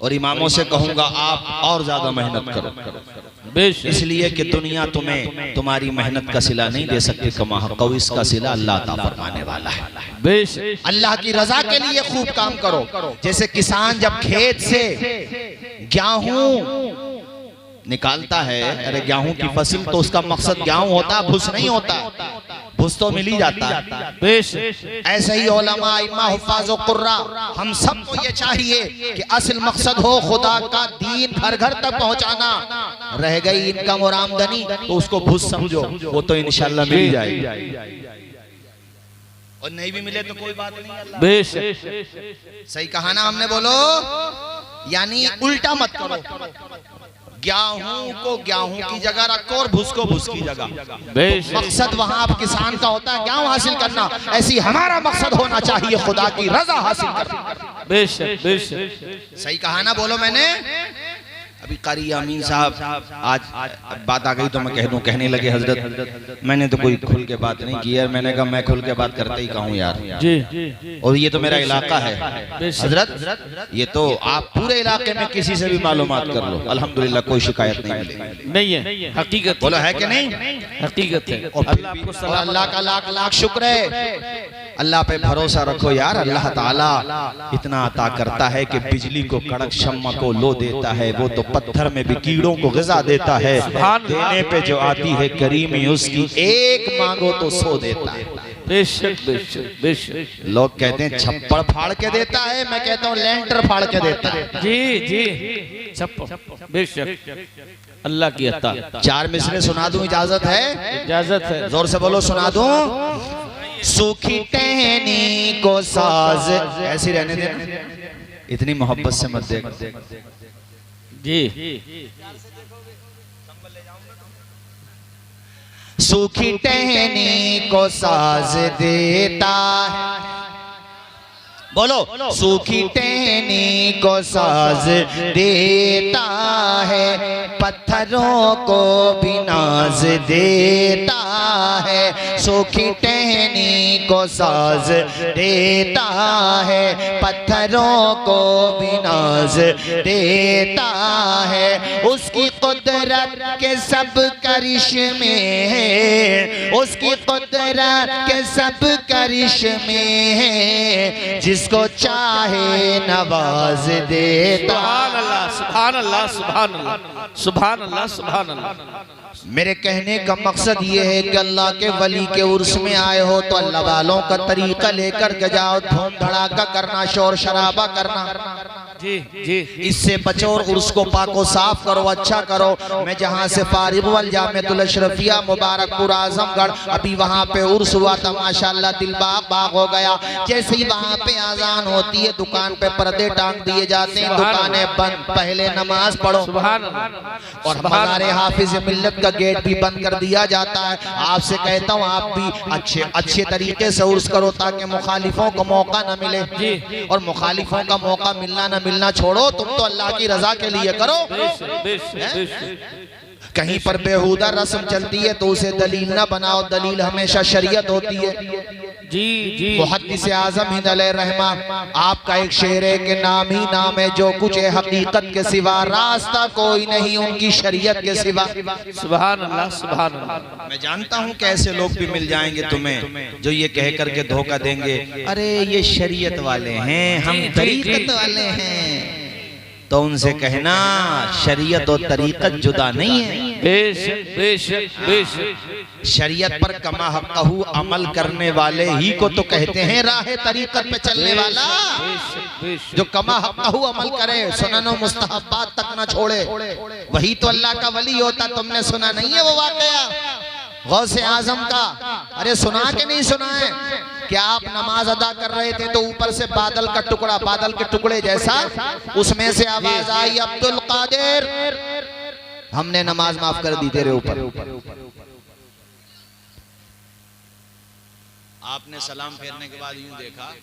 और इमामों से कहूंगा आप और ज्यादा मेहनत करो, इसलिए कि दुनिया तुम्हें तुम्हारी मेहनत का सिला नहीं दे सकती, कमा हक़ इसका सिला अल्लाह अता फरमाने वाला है। अल्लाह की रजा के लिए खूब काम करो। जैसे किसान जब खेत से गेहूं निकालता है, अरे गेहूं की फसल तो उसका मकसद गेहूं होता, भुस नहीं होता, भुस तो मिल ही जाता है। ऐसे ही उलमा, इमाम, हुफ़ाज़ और कुर्रा, हम सबको ये चाहिए कि असल मकसद हो खुदा का दीन घर घर तक पहुंचाना। रह गई इनकम और आमदनी तो उसको भुस समझो, वो तो इंशाल्लाह मिल जाएगी, और नहीं भी मिले तो कोई बात नहीं। सही कहा ना हमने, बोलो, यानी उल्टा मत करो, गेहूं को गेहूं की जगह रखो और भुस को भुस की जगह। मकसद वहां आप किसान का होता है गेहूं हासिल करना, ऐसी हमारा मकसद होना चाहिए खुदा की रजा हासिल करना। बेशक बेशक। सही कहा ना, बोलो। मैंने अभी कारी अमीन साहब आज बात आ गई तो मैं कह दूं, कहने लगे हजरत मैंने तो कोई खुल के बात नहीं की यार। मैंने कहा मैं खुल के बात करते ही कहूँ यार जी, और ये तो मेरा इलाका है हजरत, ये तो आप पूरे इलाके में किसी से भी मालूमात कर लो, अल्हम्दुलिल्लाह कोई शिकायत नहीं है। हकीकत बोलो है कि नहीं? हकीकत है। और अल्लाह का लाख लाख शुक्र है, अल्लाह पे भरोसा रखो यार। अल्लाह ताला इतना अता करता है कि बिजली को कड़क शम्मा को लो देता है, वो तो पत्थर में भी कीड़ों को ग़िज़ा देता है। देने पे जो आती है करीमी उसकी, एक मांगो तो सो देता है। बेशक बेशक बेशक। लोग कहते हैं छप्पड़ फाड़ के देता है, मैं कहता हूँ लेंटर फाड़ के देता है। जी जी, छप्पड़ बेशक अल्लाह की अता। 4 मिसरे सुना दूं, इजाजत है? इजाजत है। जोर से बोलो, सुना दूं। सूखी टहनी को साज, ऐसी रहने देना, इतनी मोहब्बत से मत देख जी। सूखी टहनी को साज देता है, बोलो, सूखी टहनी को साज देता है, पत्थरों को भी नाज देता है। सूखी टहनी को साज देता है, पत्थरों को भी नाज देता है। उसकी कुदरत के सब करिश्मे हैं, उसकी कुदरत के सब करिश्मे हैं, जिसको चाहे नवाज देता। सुभान अल्लाह सुभान अल्लाह सुभान अल्लाह सुभान अल्लाह। मेरे कहने का मकसद ये है कि अल्लाह के वली के उर्स में आए हो तो अल्लाह वालों का तरीका लेकर के जाओ, धूम धड़ाका करना, शोर शराबा करना जी जी, इससे बचो और उर्स को पाको साफ करो, अच्छा करो। मैं जहाँ से फारिग वल जामिअतुल अशरफिया मुबारकपुर आजमगढ़, अभी वहाँ पे उर्स हुआ था, माशाल्लाह दिल बाग बाग हो गया। जैसे ही वहाँ पे आजान होती है दुकान पे पर्दे टांग दिए जाते हैं, दुकानें बंद, पहले नमाज पढ़ो, और मज़ारे हाफिज मिल्लत का गेट भी बंद कर दिया जाता है। आपसे कहता हूँ आप भी अच्छे तरीके से उर्स करो ताकि मुखालिफों को मौका न मिले, और मुखालिफों का मौका मिलना छोड़ो, तुम तो अल्लाह की रजा के लिए करो। कहीं पर बेहुदा रस्म चलती है तो उसे दलील ना बनाओ, दलील हमेशा शरीयत होती है। जी जी, मुहद्दिस आज़म हिंद अलैहिर्रहमा, आपका एक शेर है कि नाम ही नाम है, जो कुछ है हकीकत के सिवा, रास्ता कोई नहीं उनकी शरीयत के सिवा। सुभान अल्लाह सुभान अल्लाह। मैं जानता हूँ कैसे लोग भी मिल जाएंगे तुम्हें जो ये कह करके धोखा देंगे, अरे ये शरीयत वाले हैं, हम तरीकत वाले हैं। तो उनसे कहना शरीयत और तरीकत जुदा नहीं है। बेशक बेशक बेशक। शरीयत पर कमा हक़हू अमल करने वाले ही को तो कहते हैं राह तरीक़त पे चलने वाला। जो कमा हक़हू अमल करे, सुननो मुस्तहब्बात तक ना छोड़े, वही तो अल्लाह का वली होता। तुमने सुना नहीं है वो वाक़या गौसे आज़म का? अरे सुना के नहीं सुना है क्या? आप नमाज अदा कर रहे थे तो ऊपर से बादल का टुकड़ा, बादल के टुकड़े जैसा, उसमें से आवाज आई, अब्दुल कादिर हमने नमाज माफ कर दी तेरे ऊपर। आपने सलाम फेरने के बाद यूं देखा,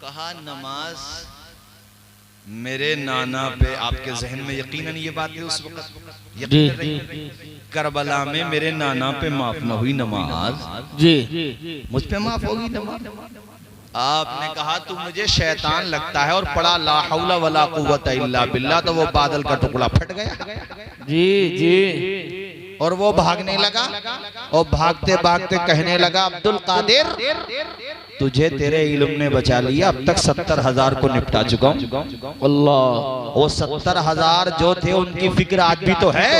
कहा नमाज मेरे नाना पे, आपके जहन में यकीनन ये बात है उस वक्त यकीन रही, करबला में मेरे नाना पे माफ न हुई नमाज, जी मुझ पे माफ होगी नमाज। आपने कहा तू मुझे शैतान लगता है, और पढ़ा ला हौला वला कुव्वता इल्ला बिल्लाह, तो वो बादल का टुकड़ा फट गया। जी जी। और वो भागने लगा, और भागते भागते कहने लगा, अब्दुल कादिर तुझे तेरे इल्म ने बचा लिया, अब तक 70,000 को निपटा चुका हूं। अल्लाह, वो 70,000 जो थे उनकी फिक्र आज भी तो है।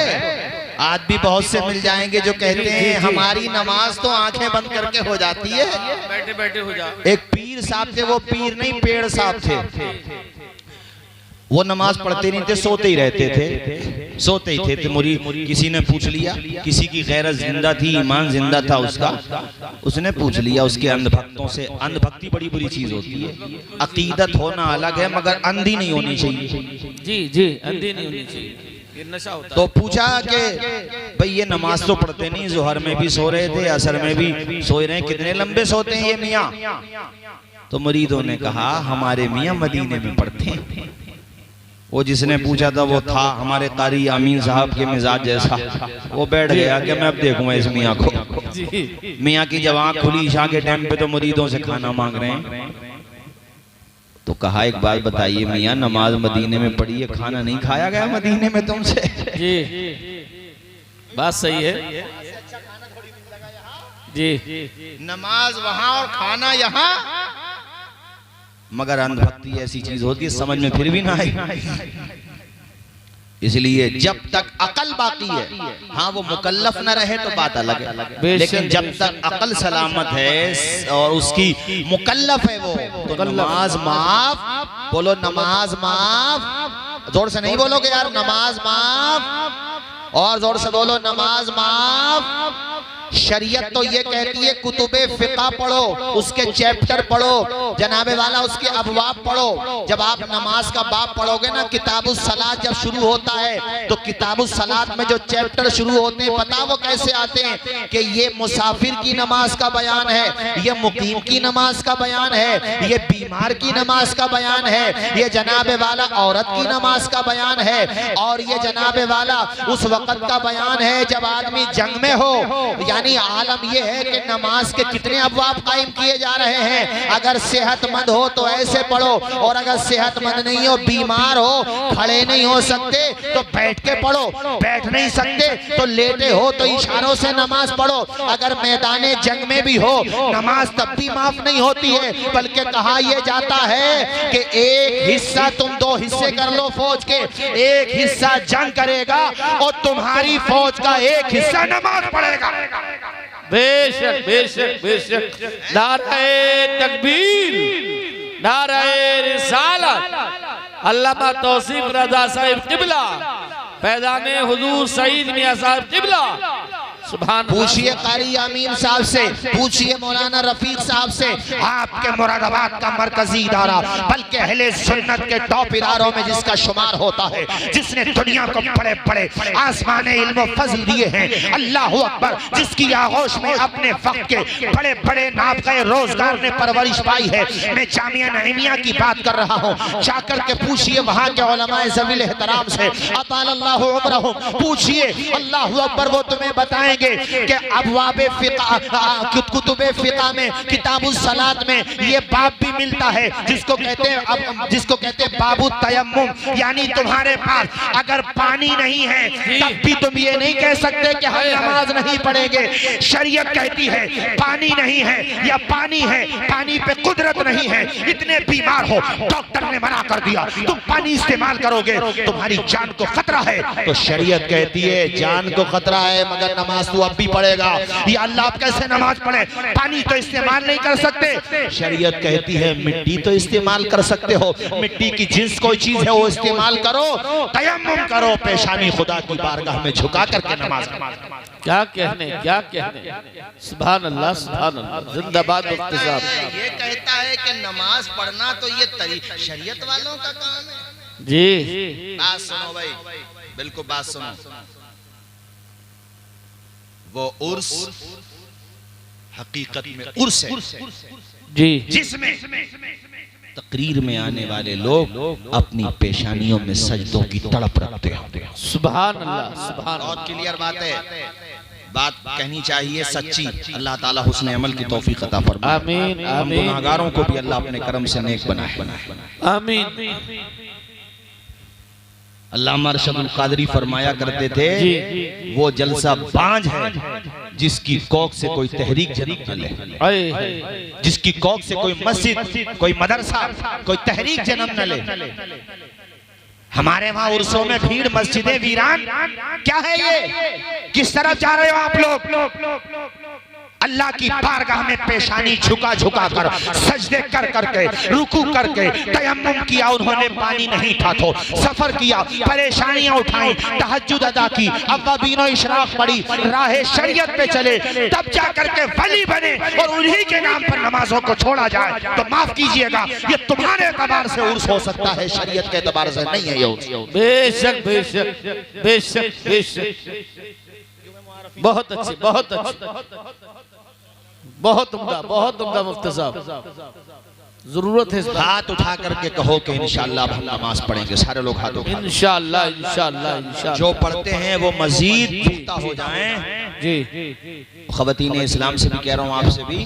आज भी बहुत से मिल जाएंगे जो कहते हैं हमारी नमाज तो आंखें बंद करके हो जाती है, बैठे बैठे हो जा। एक पीर साहब थे, वो पीर नहीं पेड़ साहब थे, वो नमाज पढ़ते नहीं थे, सोते ही रहते थे, सोते ही थे। तो मुरी किसी ने पूछ लिया, किसी की गैरत जिंदा थी, ईमान जिंदा था उसका, उसने पूछ लिया उसके अंधभक्तों से। अंधभक्ति बड़ी बुरी चीज होती है, अकीदत होना अलग है मगर अंधी नहीं होनी चाहिए। जी जी, अंधी नहीं होनी चाहिए, ये नशा होता। तो पूछा कि भाई ये नमाज तो पढ़ते नहीं, जोहर में भी सो रहे थे, असर में भी सो रहे हैं, कितने लंबे सोते हैं ये मियाँ? तो मुरीदों ने कहा हमारे मियाँ मदीने में पढ़ते हैं। वो जिसने पूछा था वो था हमारे कारी आमीन साहब के मिजाज जैसा, वो बैठ गया कि मैं अब देखूंगा इस मियाँ को। मियाँ की जब आँख खुली ईशा के टाइम पे तो मुरीदों से खाना मांग रहे हैं। तो कहा एक बात बताइए मियाँ, नमाज मदीने में पढ़ी है, खाना नहीं खाया गया मदीने में तुमसे? जी बात सही है जी, नमाज वहां और खाना यहाँ, मगर अंधभक्ति ऐसी चीज होती है समझ में फिर भी ना आए। इसलिए जब तक अकल बाकी है, हाँ वो मुकल्लफ न रहे तो बात अलग है, लेकिन जब तक अकल सलामत है और उसकी मुकल्लफ है वो, तो नमाज माफ। बोलो नमाज माफ, जोर से नहीं बोलोगे यार, नमाज माफ, और जोर से बोलो नमाज माफ। शरीयत तो ये कहती है कुतुबे फिक़ा पढ़ो, उसके चैप्टर पढ़ो, जनाबे वाला उसके अबवाब पढ़ो। जब आप नमाज का बाब पढ़ोगे ना, किताबुस सलात जब शुरू होता है तो किताबुस सलात में जो चैप्टर शुरू होते हैं पता वो कैसे आते हैं कि ये मुसाफिर की नमाज का बयान है, ये मुकीम की नमाज का बयान है, ये बीमार की नमाज का बयान है, ये जनाबे वाला औरत की नमाज का बयान है, और ये जनाबे वाला उस वक़्त का बयान है जब आदमी जंग में हो। यानी आलम यह है कि नमाज के कितने अबवाब कायम किए जा रहे हैं। अगर सेहतमंद हो तो ऐसे पढ़ो, और अगर सेहतमंद नहीं हो, बीमार हो, खड़े नहीं हो सकते तो बैठ के पढ़ो, बैठ नहीं सकते तो लेटे हो तो इशारों से नमाज पढ़ो। अगर मैदाने जंग में भी हो नमाज तब भी माफ नहीं होती है, बल्कि कहा यह जाता है कि एक हिस्सा तुम दो हिस्से कर लो फौज के, एक हिस्सा जंग करेगा और तुम्हारी फौज का एक हिस्सा नमाज पढ़ेगा। बेशक बेशक बेशक, नारे तकबीर, नारे रिसालत। अल्लामा तौसीफ रज़ा साहिब क़िबला, फैज़ाने हुज़ूर सईद मियां साहब क़िबला, सुभान। पूछिए कारी आमीन साहब से, पूछिए मौलाना रफीक साहब से, आपके मुरादाबाद का मरकजी इदारा, बल्कि अहले सुन्नत के टॉप इदारों में जिसका शुमार होता है, जिसने दुनिया को बड़े बड़े आसमान इल्म फजल दिए हैं, अल्लाह अकबर, जिसकी आगोश में अपने वक्त के बड़े बड़े नाबग़े रोजगार ने परवरिश पाई है। मैं जामिया नईमिया की बात कर रहा हूँ, जाकर के पूछिए वहाँ के उलमाए ज़वील एहतराम से, अतालल्लाहु उमरहुम, पूछिए अल्लाह अकबर, वो तुम्हें बताएं कि अबवाबे फिक़ा, कुतुबे फिक़ा में, किताबुस सलात में ये बाब भी मिलता है जिसको कहते हैं, जिसको कहते हैं बाबू तयम्मुम। यानी तुम्हारे पास अगर पानी नहीं है तब भी तुम ये नहीं कह सकते कि हम नमाज नहीं पढ़ेंगे। शरीयत कहती है पानी नहीं है या पानी है, पानी पे कुदरत नहीं है, इतने बीमार हो, डॉक्टर ने मना कर दिया, तुम पानी इस्तेमाल करोगे तुम्हारी जान को खतरा है। तो शरीयत कहती है जान को खतरा है मगर नमाज नमाज तू अब भी पढ़ेगा। या अल्लाह आप कैसे नमाज पढ़े, पानी तो इस्तेमाल नहीं कर सकते। शरीयत कहती है मिट्टी तो इस्तेमाल कर सकते हो, मिट्टी की जिन्स कोई चीज है वो इस्तेमाल करो, तयम्मुम करो, पेशानी खुदा की बारगाह में झुका करके नमाज। क्या कहने, क्या कहने, सुभान अल्लाह, सुभान अल्लाह, जिंदाबाद मुफ्ती साहब। ये कहता है कि नमाज पढ़ना तो ये शरीयत वालों का काम है। जी बात सुनो भाई, बिल्कुल बात सुनो। वो उर्स हकीकत में उर्स है जी, जिसमें तकरीर में आने वाले लोग अपनी पेशानियों में सजदों की तड़प रखते हैं। सुभान अल्लाह, सुभान बहुत अल्लाह। क्लियर बात है, बात कहनी चाहिए सच्ची। अल्लाह ताला हुस्न अमल की तौफीक अता फरमाए। आमीन, हम आमीन, गुनाहगारों को भी अल्लाह अपने करम से नेक बनाए। आमीन। अल्लामा अरशदुल कादरी फरमाया करते थे, वो जलसा बांझ है जिसकी कौक से कोई तहरीक जन्म न ले, जिसकी कौक से कोई मस्जिद, कोई मदरसा, कोई तहरीक जन्म न ले। हमारे वहां उर्सों में भीड़, मस्जिदें वीरान। क्या है ये, किस तरफ जा रहे हो आप लोग? अल्लाह की बारगाह में पेशानी झुका झुका कर, सजदे कर करके, रुकू करके, तयम्मुम किया उन्होंने, पानी नहीं था तो सफर किया, परेशानियां उठाई, तहज्जुद अदा की, अव्वाबीनो इशराक पढ़ी, राहे शरीयत पे चले, तब जा करके वली बने। और उन्हीं के नाम पर नमाजों को छोड़ा जाए तो माफ कीजिएगा, ये तुम्हारे एतबार से उर्स हो सकता है, शरीयत के एतबार से नहीं है ये उर्स। बेशक, बेशक, बेशक, बेशक। बहुत अच्छी, बहुत अच्छी, बहुत उम्दा मुफ्ती साहब। जरूरत है हाथ उठा करके कहो कि इंशाअल्लाह हम नमाज पढ़ेंगे। सारे लोग हाथ उठा, इंशाअल्लाह, इंशाअल्लाह, इंशाअल्लाह। जो पढ़ते हैं वो मजीद पुख्ता हो जाएं। जी, ख़वातीन इस्लाम से भी कह रहा हूँ, आपसे भी,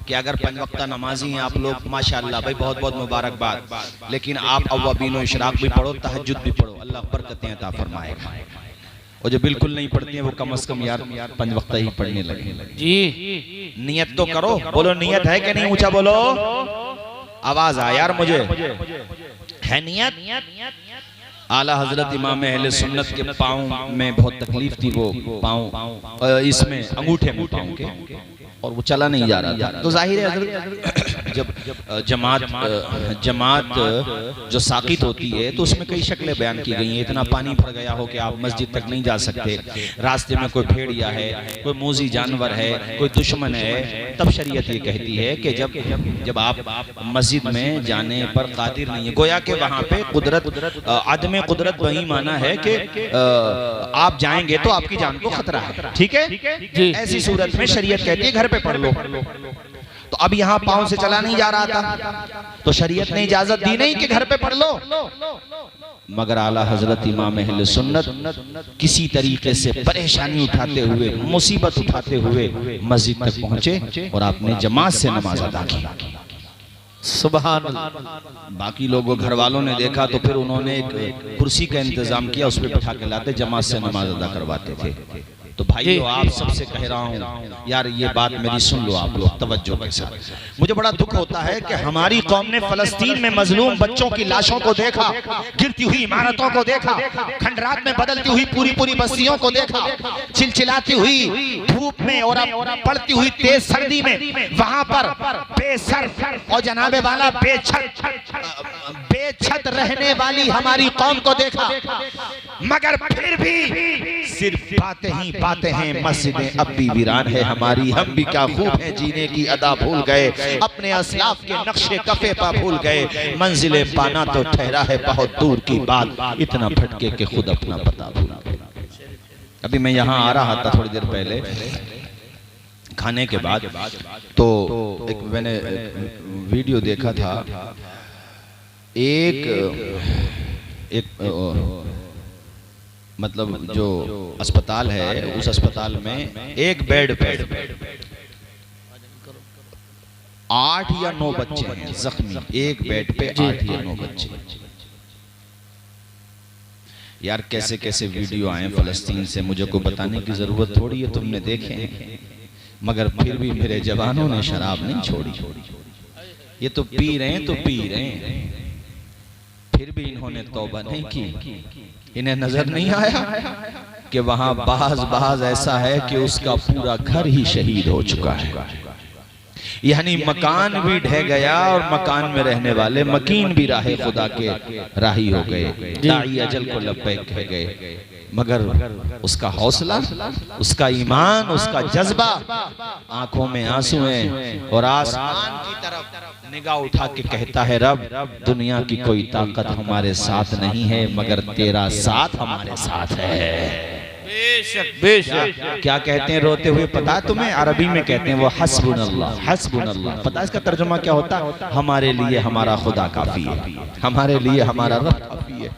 कि अगर 5 वक्ता नमाजी हैं आप लोग, माशाअल्लाह भाई, बहुत बहुत मुबारकबाद। लेकिन आप अव्वाबीन व इशराक भी पढ़ो, तहज्जुद भी पढ़ो, अल्लाह बरकतें अता फरमाएगा। और जो बिल्कुल नहीं पढ़ती हैं वो कम से कम यार 5 वक्ता ही पढ़ने लगे। जी, नियत तो करो, बोलो नियत है कि नहीं, ऊंचा बोलो, आवाज आ यार मुझे, है नियत? आला हजरत इमाम अहले सुन्नत के पाँव में बहुत तकलीफ थी, वो पाँव इसमें अंगूठे में पाँव के, और वो चला नहीं जा रहा था। तो जाहिर है हजरत जब जमात जो साकित होती है तो उसमें कई शक्लें बयान की गई हैं। इतना पानी भर गया हो कि आप मस्जिद तक नहीं जा सकते, रास्ते में कोई भेड़िया है, कोई मोजी जानवर है, कोई दुश्मन है, तब शरीयत ये कहती है कि जब आप मस्जिद में जाने पर कादिर नहीं है, गोया कि वहाँ पे कुदरत, आदम कुदरत वही माना है कि आप जाएंगे तो आपकी जान को खतरा है, ठीक है। ऐसी सूरत में शरीयत कहती है घर पे पढ़ लो। तो अब यहाँ पाँव से चला नहीं जा रहा था तो शरीयत ने इजाजत दी नहीं कि घर पे पढ़ लो, मगर आला हजरत इमाम अहले सुन्नत किसी तरीके से परेशानी उठाते हुए, मुसीबत उठाते हुए मस्जिद तक पहुंचे और आपने जमात से नमाज अदा की। सुभान अल्लाह। बाकी लोगों, घर वालों ने देखा तो फिर उन्होंने एक कुर्सी का इंतजाम किया, उस पर बिठा के लाते, जमात से नमाज अदा करवाते थे। तो भाइयों, आप सबसे कह रहा हूँ यार, ये बात मेरी सुन लो आप लोग तवज्जो के साथ। मुझे बड़ा दुख होता है कि हमारी कौम ने फलस्तीन में मजलूम बच्चों की लाशों को देखा, गिरती हुई इमारतों को देखा, खंडरात में बदलती हुई पूरी पूरी बस्तियों को देखा, चिलचिलाती हुई धूप में और पड़ती हुई तेज सर्दी में वहां पर बेसर और जनाबे वाला बेछत रहने वाली हमारी कौम को देखा, मगर फिर भी सिर्फ बातें हैं, मस्जिदें अब भी वीरान है हमारी, हम भी क्या खूब है जीने की अदा भूल गए, अपने असलाफ के नक्शे कफे पा भूल गए, मंजिले पाना तो ठहरा है बहुत दूर की बात, इतना भटके के खुद अपना पता भूल गए। अभी मैं यहाँ आ रहा था थोड़ी देर पहले खाने के बाद, तो एक मैंने वीडियो देखा था, एक मतलब जो अस्पताल है, उस अस्पताल में एक बेड पे 8 या 9 बच्चे हैं जख्मी, एक बेड पे 8 या 9 बच्चे। यार कैसे कैसे वीडियो आए फलस्तीन से, मुझे को बताने की जरूरत थोड़ी है, तुमने देखे हैं, मगर फिर भी मेरे जवानों ने शराब नहीं छोड़ी। ये तो पी रहे हैं, तो पी रहे हैं, फिर भी इन्होंने तौबा नहीं की, इन्हें नजर नहीं आया कि वहां बाज ऐसा है कि उसका पूरा घर ही शहीद हो चुका है, यानी मकान भी ढह गया और मकान में रहने वाले मकीन भी राहे खुदा के राही हो गए, दाई अजल को लब्बैक कह गए, मगर उसका हौसला, उसका ईमान, उसका जज्बा, आंखों में आंसू हैं और आसमान की तरफ निगाह उठा के कहता है, रब दुनिया की कोई ताकत हमारे साथ नहीं है मगर तेरा साथ हमारे साथ है। बेशक बेशक। क्या कहते हैं रोते हुए पता है तुम्हें? अरबी में कहते हैं वो हस्बुनल्लाह, हस्बुनल्लाह। पता है इसका तर्जुमा क्या होता है? हमारे लिए हमारा खुदा काफी है, हमारे लिए हमारा रब काफी है।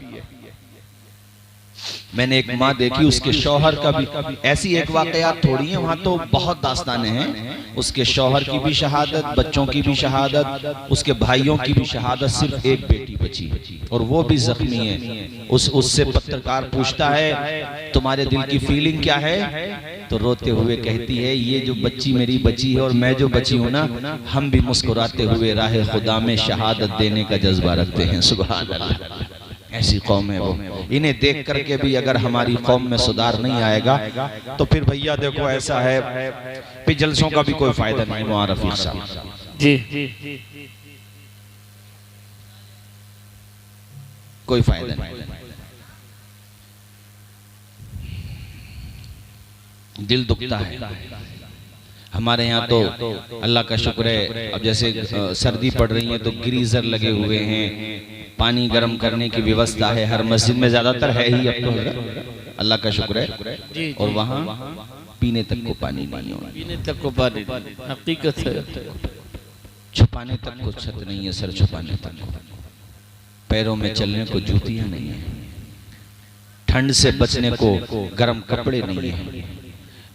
मैंने एक माँ देखी, उसके शौहर का भी ऐसी एक वाकयात थोड़ी है, वहाँ तो बहुत दास्तानें हैं। उसके शौहर की भी शहादत, बच्चों की भी शहादत, उसके भाइयों की भी शहादत, सिर्फ एक बेटी बची और वो भी जख्मी है। उससे पत्रकार पूछता है तुम्हारे दिल की फीलिंग क्या है? तो रोते हुए कहती है ये जो बच्ची मेरी बची है और मैं जो बची हूँ ना, हम भी मुस्कुराते हुए राह खुदा में शहादत देने का जज्बा रखते हैं। सुभान अल्लाह। ऐसी कौम है वो। इन्हें देख करके भी अगर हमारी कौम में सुधार नहीं आएगा तो फिर भैया देखो ऐसा है, फिर जलसों का भी कोई फायदा नहीं। वहाँ रफीक साहब जी कोई फायदा नहीं, दिल दुखता है। हमारे यहाँ तो अल्लाह का शुक्र है, अब जैसे सर्दी पड़ रही है तो गीजर लगे हुए हैं, पानी गर्म करने की व्यवस्था है हर मस्जिद में, ज्यादातर है ही अब तो, अल्लाह का शुक्र है। और वहाँ पीने तक को पानी नहीं है, पीने तक को पानी, हकीकत है। छुपाने तक को छत नहीं है, सर छुपाने तक, पैरों में चलने को जूतियां नहीं है, ठंड से बचने को गर्म कपड़े नहीं है।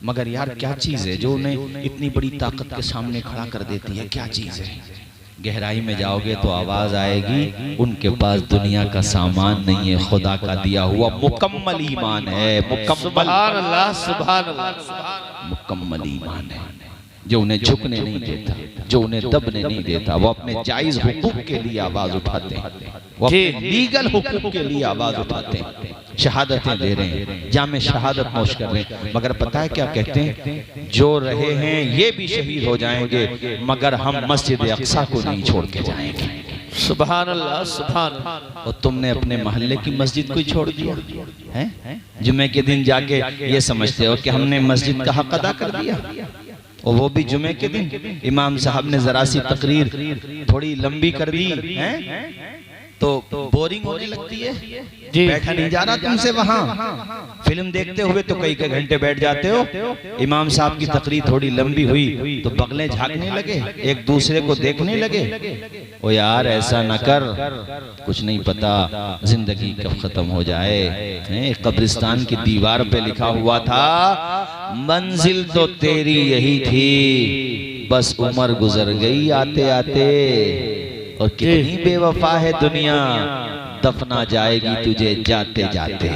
मगर यार क्या चीज है जो उन्हें इतनी बड़ी ताकत के सामने खड़ा कर देती है? क्या चीज है? गहराई में जाओगे तो आवाज आएगी उनके पास दुनिया का सामान नहीं है, खुदा का दिया हुआ मुकम्मल ईमान है। मुकम्मल मुकम्मल ईमान है जो उन्हें झुकने नहीं देता, जो उन्हें दबने नहीं देता। वो अपने जायज हुकूक के लिए आवाज उठाते हैं, वो अपने लीगल हुकूक के लिए आवाज उठाते हैं, शहादतें दे रहे हैं, जामे शहादत नोश कर रहे हैं। मगर पता है क्या कहते हैं? जो रहे हैं ये भी शहीद हो जाएंगे मगर हम मस्जिद अक्सा को नहीं छोड़ के जाएंगे। सुभान अल्लाह, सुभान अल्लाह। और तुमने अपने मोहल्ले की मस्जिद को छोड़ दिया है? जुमे के दिन जाके ये समझते हो कि हमने मस्जिद का हक अदा कर दिया, और वो भी जुमे के दिन इमाम साहब ने जरा सी तकरीर थोड़ी लंबी कर दी है तो बोरिंग होने लगती है, बैठा नहीं जा रहा तुमसे वहाँ। फिल्म देखते हुए तो कई कई घंटे बैठ जाते हो, इमाम साहब की तकरीर थोड़ी लंबी हुई तो बगले झांकने लगे, एक दूसरे को देखने लगे। ओ यार ऐसा न कर, कुछ नहीं पता जिंदगी कब खत्म हो जाए। कब्रिस्तान की दीवार पे लिखा हुआ था मंजिल तो तेरी यही थी, बस उम्र गुजर गई आते आते। और कितनी बेवफा है दुनिया, दफना जाएगी तुझे जाते जाते।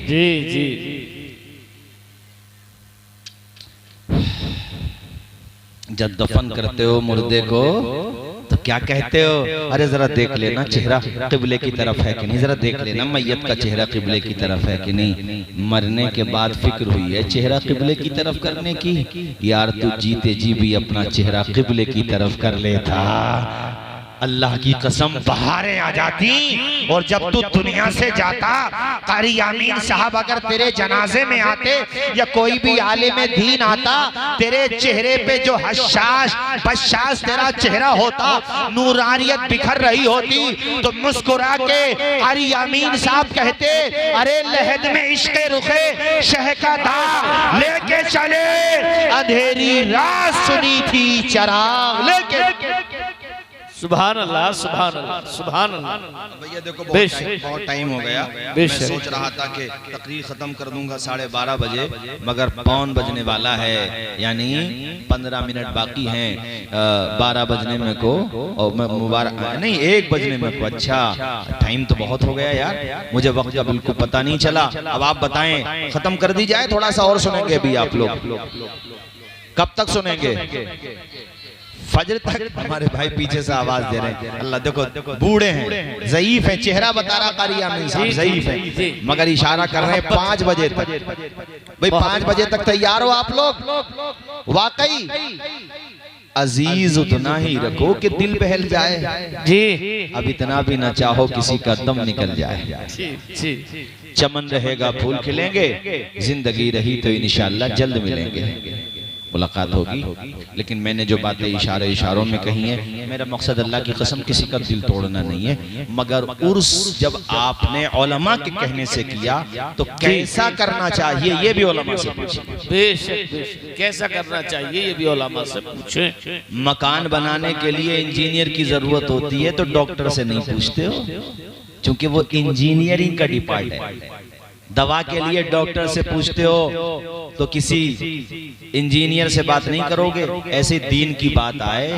जी जी। जब दफन करते हो मुर्दे को तो क्या कहते हो? अरे जरा देख लेना चेहरा किबले की तरफ है कि नहीं, जरा देख लेना मैयत का चेहरा किबले की तरफ है कि नहीं। मरने के बाद फिक्र हुई है चेहरा किबले की तरफ करने की? यार तू जीते जी भी अपना चेहरा किबले की तरफ कर लेता। अल्लाह की कसम बहारें आ जाती और जब तू दुनिया से जाता, कारी यामीन साहब अगर तेरे जनाजे में आते या कोई भी आलिम दीन आता, तेरे चेहरे पे जो हशाश बशाश तेरा चेहरा होता, नूरानियत बिखर रही होती, तो मुस्कुरा के कारी यामीन साहब कहते, अरे लहद में इश्क़े रुखे शह का दाग लेके चले, अंधेरी रात सुनी थी चराग लेके। सुभान अल्लाह, सुभान अल्लाह, सुभान अल्लाह। भैया देखो बहुत टाइम हो गया, मैं सोच रहा था कि तकरीर खत्म कर दूंगा 12:30 बजे, मगर पौन बजने वाला है, यानी 15 मिनट बाकी हैं 12 बजने में को, और मुबारक नहीं 1 बजने में को। अच्छा टाइम तो बहुत हो गया यार, मुझे वक्त का बिल्कुल पता नहीं चला। अब आप बताएं खत्म कर दी जाए? थोड़ा सा और सुनेंगे अभी आप लोग? कब तक सुनेंगे? फजर तक हमारे भाई पीछे से आवाज दे रहे हैं। अल्लाह देखो बूढ़े हैं, ज़ईफ है, चेहरा बता रहा कारी आमिन साहब ज़ईफ है, मगर इशारा कर रहे हैं 5 बजे तक। भाई 5 बजे तक तैयार हो आप लोग? वाकई अजीज उतना ही रखो कि दिल बहल जाए जी, अब इतना भी ना चाहो किसी का दम निकल जाए। चमन रहेगा फूल खिलेंगे, जिंदगी रही तो इंशाअल्लाह जल्द मिलेंगे, मुलाकात होगी। लेकिन मैंने जो बातें इशारों में कही हैं, मेरा मकसद अल्लाह की कसम किसी का दिल तोड़ना नहीं है, मगर उर्स जब आपने उलमा के कहने से किया तो कैसा करना चाहिए ये भी उलमा से पूछें। बेशक कैसा करना चाहिए ये भी उलमा से पूछें। मकान बनाने के लिए इंजीनियर की जरूरत होती है तो डॉक्टर से नहीं पूछते हो, क्योंकि वो इंजीनियरिंग का डिपार्टमेंट है। दवा के लिए डॉक्टर से पूछते हो तो किसी इंजीनियर से बात नहीं करोगे। ऐसे दीन की बात आए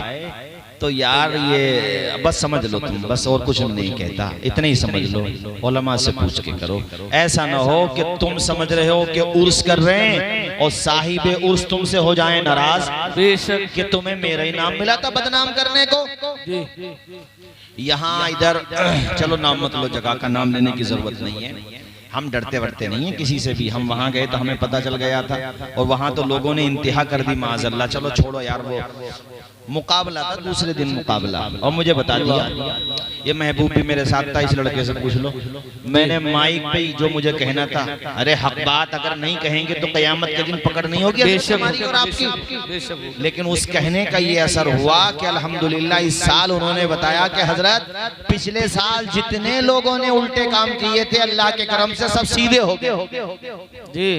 तो यार ये बस समझ लो तुम, बस और कुछ नहीं कहता, इतना ही समझ लो, उलमा से पूछ के करो। ऐसा ना हो कि तुम समझ रहे हो कि उर्स कर रहे हैं और साहिबे उर्स तुमसे हो जाए नाराज, बेशक कि तुम्हें मेरा ही नाम मिला था बदनाम करने को। यहाँ इधर चलो नाम मत लो, जगह का नाम लेने की जरूरत नहीं है, हम डरते वरते नहीं है किसी से भी। हम वहां गए तो हमें पता चल गया था और वहां तो लोगों ने इंतहा कर दी माज़अल्लाह। चलो छोड़ो यार, वो मुकाबला था, दूसरे दिन मुकाबला, और मुझे बता दिया। ये महबूब भी मेरे साथ था, इस लड़के से पूछ लो। मैंने माइक पे जो मुझे कहना था, अरे हक बात अगर नहीं कहेंगे तो क़यामत के दिन पकड़ नहीं होगी हमारी और आपकी। लेकिन उस कहने का ये असर हुआ कि अल्हम्दुलिल्लाह इस साल उन्होंने बताया कि हजरत पिछले साल जितने लोगों ने उल्टे काम किए थे अल्लाह के करम से सब सीधे हो गए जी।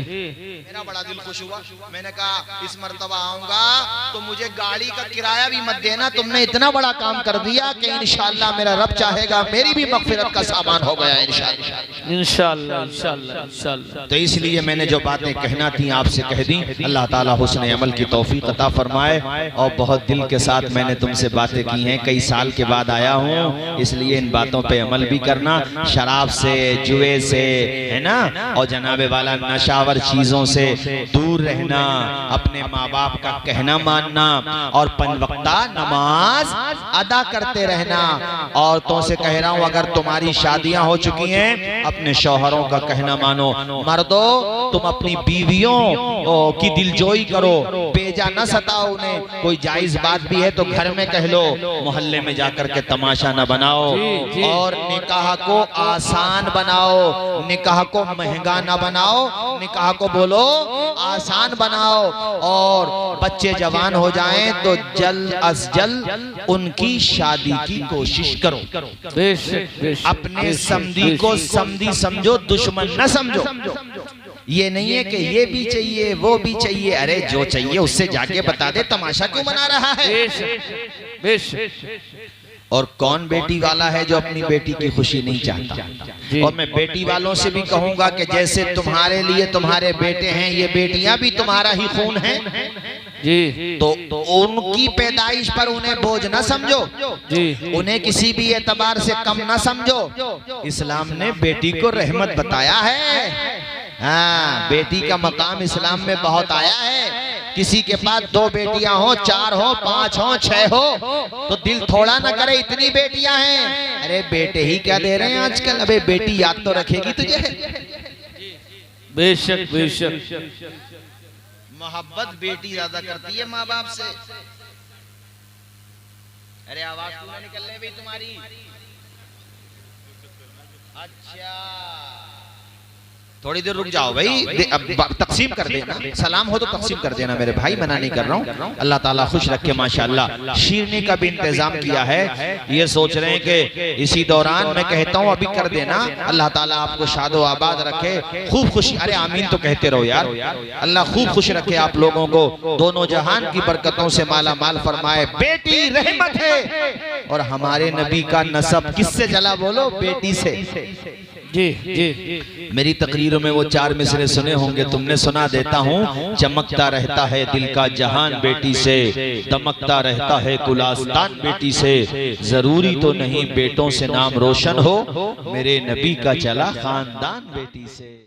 मेरा बड़ा दिल खुश हुआ। मैंने कहा इस मर्तबा आऊंगा तो मुझे गाड़ी का किराया भी मत देना, तुमने इतना बड़ा काम कर दिया कि इंशाअल्लाह मेरा रब चाहेगा मेरी भी मगफिरत का सामान हो गया इंशाअल्लाह इंशाअल्लाह। तो इसलिए मैंने जो बातें कहना थी आपसे कह दी। अल्लाह ताला हुस्न अमल की तौफीक अता फरमाए। और बहुत दिल के साथ मैंने तुमसे बातें की हैं, कई साल के बाद आया हूँ, इसलिए इन बातों पे अमल भी करना। शराब से, जुए से, है ना, और जनाबे वाला नशावर चीजों से दूर रहना, अपने माँ बाप का कहना मानना और 5 वक्ता नमाज अदा करते रहना। औरतों से कह रहा हूँ अगर तुम्हारी शादियां हो चुकी हैं अपने शौहरों का कहना मानो। मर्दों तुम अपनी बीवियों की दिलजोई करो, बेजा न सताओ उन्हें। कोई जायज बात भी है तो घर में कह लो, मोहल्ले में जाकर के तमाशा न बनाओ। और निकाह को आसान बनाओ, निकाह को महंगा न बनाओ, निकाह को बोलो आसान बनाओ। और बच्चे जवान हो जाएं तो जल्द अज जल्द उनकी शादी की कोशिश करो। अपने समधी को समधी समझो, दुश्मन न समझो। ये नहीं है कि ये भी चाहिए वो भी चाहिए, अरे जो चाहिए उससे जाके बता दे, तमाशा क्यों बना रहा है। और कौन बेटी वाला है जो अपनी बेटी की खुशी नहीं चाहता। और मैं बेटी वालों से भी कहूंगा कि जैसे तुम्हारे लिए तुम्हारे बेटे हैं, ये बेटियां भी तुम्हारा ही खून है जी। तो उनकी पैदाइश पर उन्हें बोझ न समझो जी, उन्हें किसी भी एतबार से कम न समझो। इस्लाम ने बेटी को रहमत बताया है। हाँ, बेटी का मकाम इस्लाम में बहुत आया है। किसी के पास 2 बेटियां हो, 4 हो, 5 हो, 6 हो तो दिल थोड़ा न करे इतनी बेटियां हैं। अरे बेटे ही क्या दे रहे हैं आजकल, अबे बेटी याद तो रखेगी तुझे। बेशक बेशक मोहब्बत बेटी ज्यादा करती है माँ बाप से। अरे आवाज क्यों ना निकल रही भाई तुम्हारी। अच्छा थोड़ी देर रुक जाओ भाई, अब तकसीम कर देना, सलाम हो तो तकसीम कर देना मेरे भाई, मना नहीं कर रहा हूँ। अल्लाह ताला खुश रखे माशाअल्लाह। शीरनी का भी इंतजाम किया है, ये सोच रहे हैं कि इसी दौरान मैं कहता हूँ अभी कर देना। अल्लाह ताला आपको शादो आबाद रखे, खूब खुशी। अरे आमीन तो कहते रहो यार। अल्लाह खूब खुश रखे आप लोगों को, दोनों जहान की बरकतों से माला माल फरमाए। बेटी रहमत है और हमारे नबी का नसब किससे चला बोलो, बेटी से जी जी। मेरी तकरीरों में वो 4 मिसरे सुने होंगे, तुमने सुना देता हूँ। चमकता रहता है दिल का जहान बेटी से, दमकता रहता है गुलिस्तान बेटी से। जरूरी तो नहीं बेटों से नाम रोशन हो, मेरे नबी का चला खानदान बेटी से।